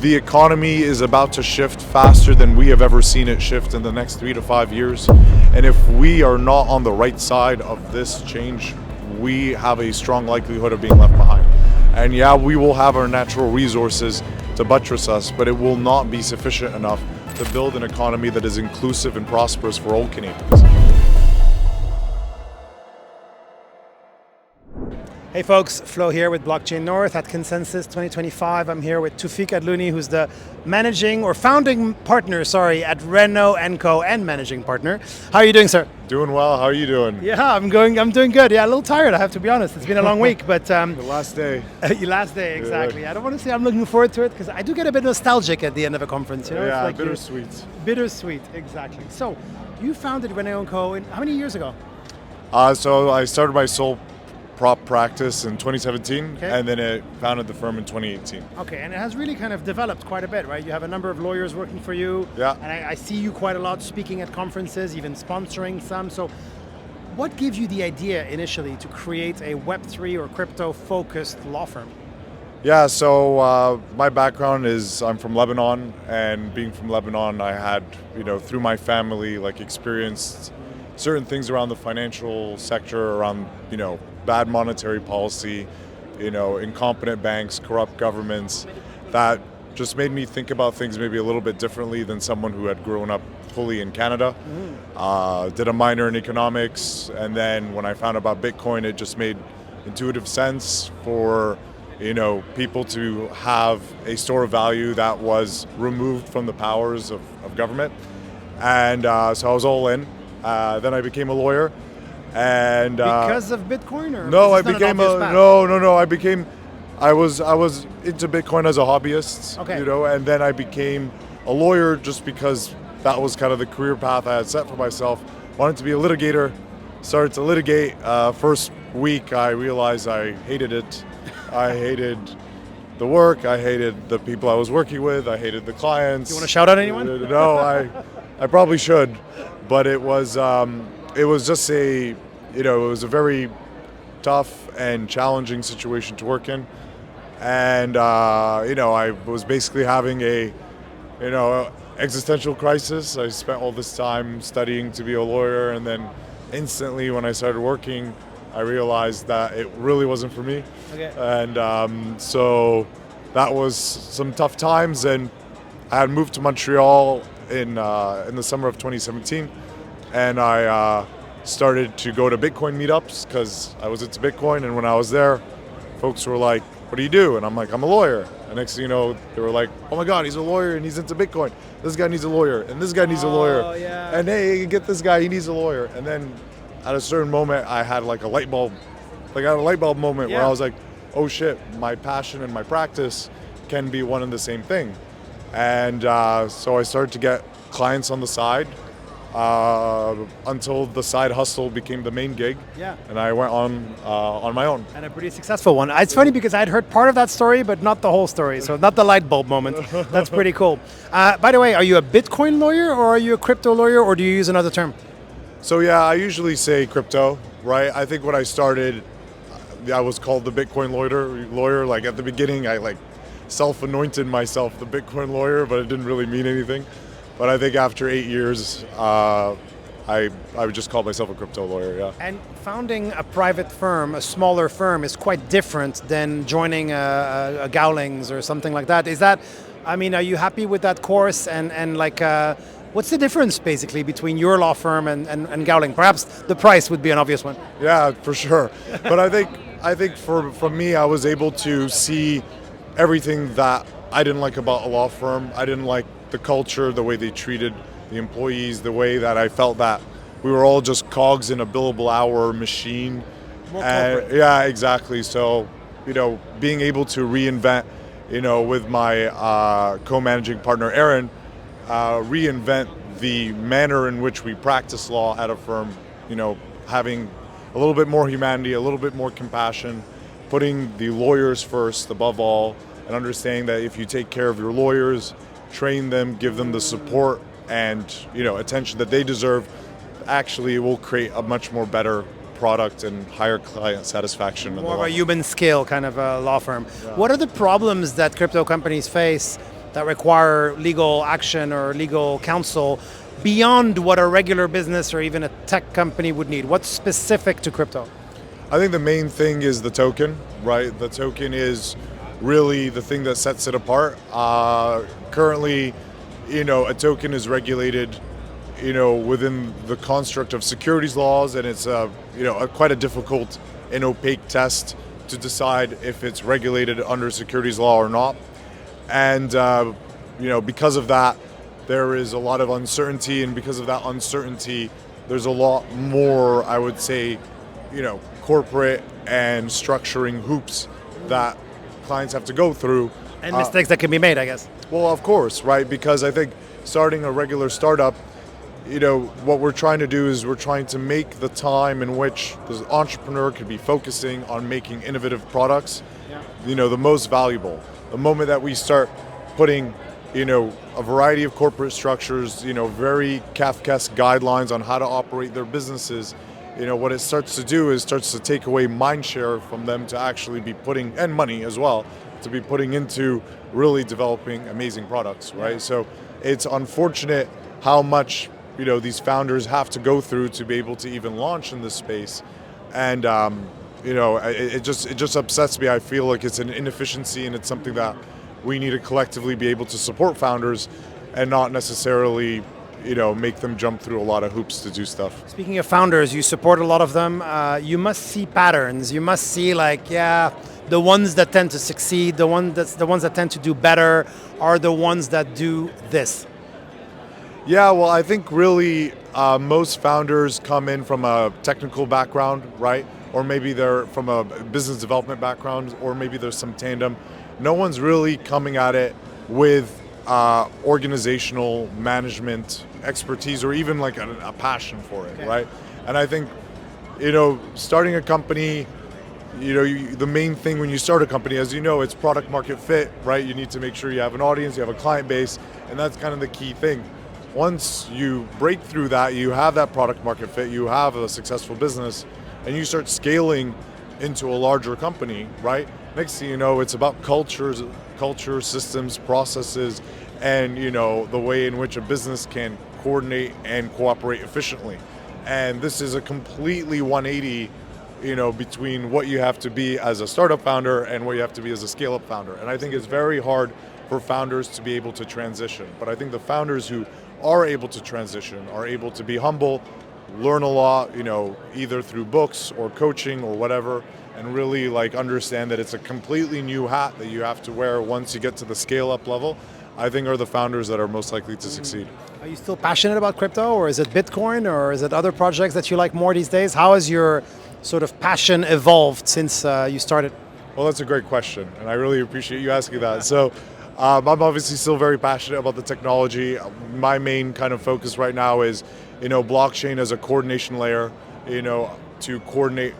the economy is about to shift faster than we have ever seen it shift in the next 3 to 5 years. And if we are not on the right side of this change, we have a strong likelihood of being left behind. And yeah, we will have our natural resources to buttress us, but it will not be sufficient enough to build an economy that is inclusive and prosperous for all Canadians. Hey folks, Flo here with Blockchain North at Consensus 2025. I'm here with Toufic Adlouni, who's the founding partner, at Renault & Co. and managing partner. How are you doing, sir? Doing well. How are you doing? Yeah, I'm doing good. Yeah, a little tired, I have to be honest. It's been a long week, but the last day. Your last day, exactly. Yeah. I don't want to say I'm looking forward to it because I do get a bit nostalgic at the end of a conference. Yeah, it's like bittersweet. Bittersweet, exactly. So, you founded Renault & Co. How many years ago? So I started my sole prop practice in 2017, and then it founded the firm in 2018. Okay, and it has really kind of developed quite a bit, right? You have a number of lawyers working for you. Yeah. And I see you quite a lot speaking at conferences, even sponsoring some. So what gave you the idea initially to create a Web3 or crypto-focused law firm? Yeah, so my background is I'm from Lebanon, and being from Lebanon, I had, through my family, experienced certain things around the financial sector, around, bad monetary policy, incompetent banks, corrupt governments, that just made me think about things maybe a little bit differently than someone who had grown up fully in Canada. Did a minor in economics, and then when I found about Bitcoin, it just made intuitive sense for people to have a store of value that was removed from the powers of government. And so I was all in. Then I became a lawyer. And because of Bitcoin, or no, I became I was into Bitcoin as a hobbyist, and then I became a lawyer just because that was kind of the career path I had set for myself. Wanted to be a litigator, started to litigate. First week, I realized I hated it. I hated the work. I hated the people I was working with. I hated the clients. You want to shout out anyone? No, I probably should, but it was just it was a very tough and challenging situation to work in. And, I was basically having a, existential crisis. I spent all this time studying to be a lawyer, and then instantly when I started working, I realized that it really wasn't for me. Okay. And so that was some tough times, and I had moved to Montreal in the summer of 2017, and I started to go to Bitcoin meetups because I was into Bitcoin. And when I was there, folks were like, "What do you do?" And I'm like, "I'm a lawyer." And next thing you know, they were like, "Oh my God, he's a lawyer and he's into Bitcoin. This guy needs a lawyer, and this guy needs a lawyer." Oh, yeah. And hey, get this guy, he needs a lawyer. And then at a certain moment, I had a light bulb moment where I was like, "Oh shit, my passion and my practice can be one and the same thing." And so I started to get clients on the side until the side hustle became the main gig. Yeah. And I went on my own. And a pretty successful one. It's funny because I'd heard part of that story, but not the whole story. So not the light bulb moment. That's pretty cool. By the way, are you a Bitcoin lawyer or are you a crypto lawyer, or do you use another term? So yeah, I usually say crypto, right? I think when I started, I was called the Bitcoin lawyer. Like at the beginning, I self-anointed myself the Bitcoin lawyer, but it didn't really mean anything. But I think after 8 years, I would just call myself a crypto lawyer, yeah. And founding a private firm, a smaller firm, is quite different than joining a Gowlings or something like that. Are you happy with that course? And what's the difference basically between your law firm and Gowling? Perhaps the price would be an obvious one. Yeah, for sure. But I think for me, I was able to see everything that I didn't like about a law firm. I didn't like the culture, the way they treated the employees, the way that I felt that we were all just cogs in a billable hour machine. More corporate. Yeah, exactly. So, being able to reinvent, with my co-managing partner, Aaron, reinvent the manner in which we practice law at a firm, having a little bit more humanity, a little bit more compassion, putting the lawyers first above all, and understanding that if you take care of your lawyers, train them, give them the support and attention that they deserve, actually it will create a much more better product and higher client satisfaction. More of a human scale kind of a law firm. Yeah. What are the problems that crypto companies face that require legal action or legal counsel beyond what a regular business or even a tech company would need? What's specific to crypto? I think the main thing is the token, right? The token is really the thing that sets it apart. Currently, a token is regulated, within the construct of securities laws, and it's quite a difficult and opaque test to decide if it's regulated under securities law or not. And because of that, there is a lot of uncertainty, and because of that uncertainty, there's a lot more, I would say, corporate and structuring hoops that clients have to go through. And mistakes that can be made, I guess. Well, of course, right? Because I think starting a regular startup, what we're trying to do is we're trying to make the time in which the entrepreneur could be focusing on making innovative products, the most valuable. The moment that we start putting, a variety of corporate structures, very Kafkaesque guidelines on how to operate their businesses, what it starts to do is starts to take away mind share from them to actually be putting, and money as well, to be putting into really developing amazing products, right? So it's unfortunate how much, these founders have to go through to be able to even launch in this space. And, it just upsets me. I feel like it's an inefficiency, and it's something that we need to collectively be able to support founders and not necessarily make them jump through a lot of hoops to do stuff. Speaking of founders, you support a lot of them. You must see patterns. You must see the ones that tend to succeed, the ones that tend to do better are the ones that do this. Yeah, well, I think really most founders come in from a technical background, right? Or maybe they're from a business development background, or maybe there's some tandem. No one's really coming at it with organizational management expertise or even like a passion for it, right? And I think, starting a company, the main thing when you start a company, as you know, it's product market fit, right? You need to make sure you have an audience, you have a client base, and that's kind of the key thing. Once you break through that, you have that product market fit, you have a successful business, and you start scaling into a larger company, right? Next thing you know, it's about culture, systems, processes, and the way in which a business can coordinate and cooperate efficiently. And this is a completely 180, between what you have to be as a startup founder and what you have to be as a scale-up founder. And I think it's very hard for founders to be able to transition. But I think the founders who are able to transition are able to be humble, learn a lot, either through books or coaching or whatever, and really understand that it's a completely new hat that you have to wear once you get to the scale-up level. I think are the founders that are most likely to succeed. Are you still passionate about crypto, or is it Bitcoin, or is it other projects that you like more these days? How has your sort of passion evolved since you started? Well, that's a great question, and I really appreciate you asking that. So I'm obviously still very passionate about the technology. My main kind of focus right now is, blockchain as a coordination layer, to coordinate,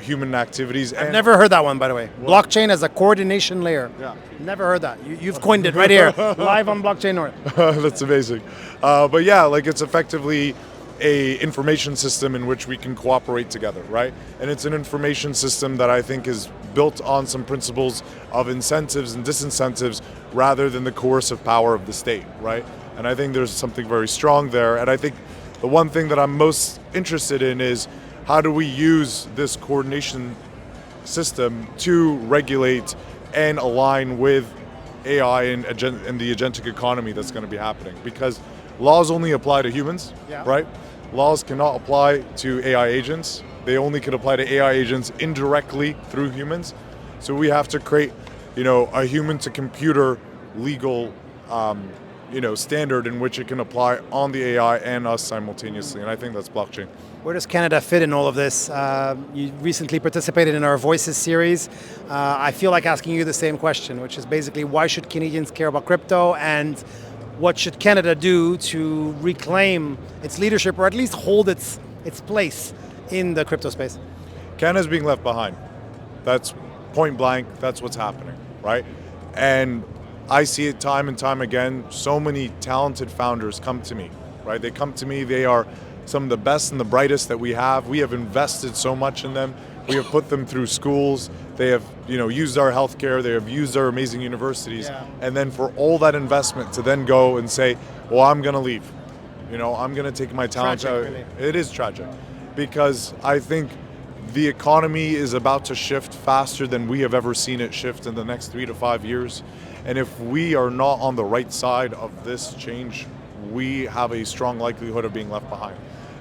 human activities. I've never heard that one, by the way. What? Blockchain as a coordination layer. Yeah. Never heard that. You've coined it right here, live on Blockchain North. That's amazing. But yeah, it's effectively a information system in which we can cooperate together, right? And it's an information system that I think is built on some principles of incentives and disincentives rather than the coercive power of the state, right? And I think there's something very strong there. And I think the one thing that I'm most interested in is how do we use this coordination system to regulate and align with AI and the agentic economy that's going to be happening? Because laws only apply to humans, right? Laws cannot apply to AI agents. They only can apply to AI agents indirectly through humans. So we have to create, a human to computer legal, standard in which it can apply on the AI and us simultaneously. And I think that's blockchain. Where does Canada fit in all of this? You recently participated in our Voices series. I feel like asking you the same question, which is basically why should Canadians care about crypto, and what should Canada do to reclaim its leadership, or at least hold its place in the crypto space? Canada's being left behind. That's point blank. That's what's happening, right? And I see it time and time again. So many talented founders come to me, right? They come to me. They are some of the best and the brightest that we have. We have invested so much in them. We have put them through schools. They have, used our healthcare. They have used our amazing universities, Yeah. and then for all that investment to then go and say, "Well, I'm going to leave. I'm going to take my talents Tragic, out." really. It is tragic, because I think the economy is about to shift faster than we have ever seen it shift in the next 3 to 5 years, and if we are not on the right side of this change, we have a strong likelihood of being left behind.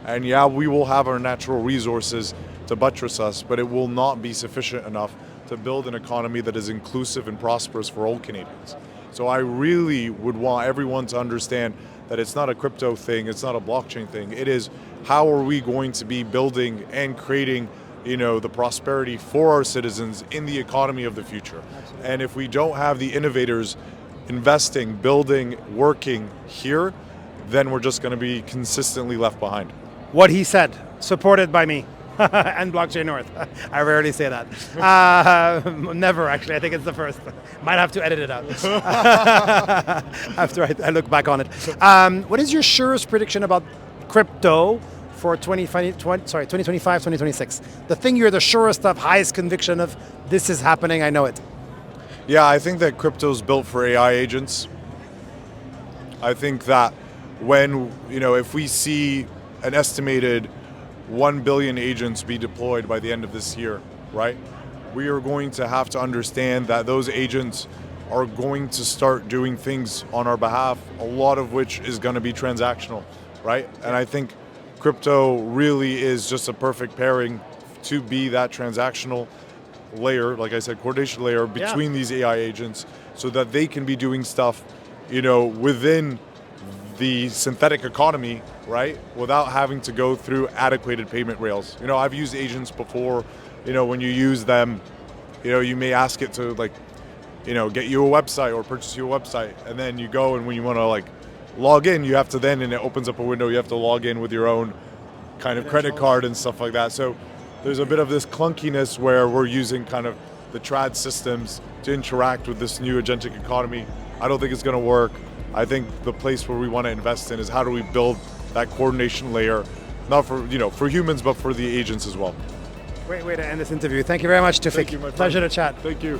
And yeah, we will have our natural resources to buttress us, but it will not be sufficient enough to build an economy that is inclusive and prosperous for all Canadians. So I really would want everyone to understand that it's not a crypto thing, it's not a blockchain thing. It is, how are we going to be building and creating the prosperity for our citizens in the economy of the future. Absolutely. And if we don't have the innovators investing, building, working here, then we're just going to be consistently left behind. What he said, supported by me and Blockchain North. I rarely say that. Never, actually. I think it's the first. Might have to edit it out after I look back on it. What is your surest prediction about crypto for 2025, 2026? The thing you're the surest of, highest conviction of, this is happening, I know it. Yeah, I think that crypto's built for AI agents. I think that if we see an estimated 1 billion agents be deployed by the end of this year, right? We are going to have to understand that those agents are going to start doing things on our behalf, a lot of which is going to be transactional, right? And I think crypto really is just a perfect pairing to be that transactional layer, like I said, coordination layer between these AI agents, so that they can be doing stuff, within the synthetic economy, right, without having to go through adequate payment rails. I've used agents before. When you use them, you may ask it to get you a website or purchase you a website, and then you go, and when you want to log in, you have to then, and it opens up a window, you have to log in with your own kind of credit card and stuff like that. So there's a bit of this clunkiness where we're using kind of the trad systems to interact with this new agentic economy. I don't think it's going to work. I think the place where we want to invest in is how do we build that coordination layer, not for for humans, but for the agents as well. Great way to end this interview. Thank you very much, Toufic. Thank you, my friend. Pleasure to chat. Thank you.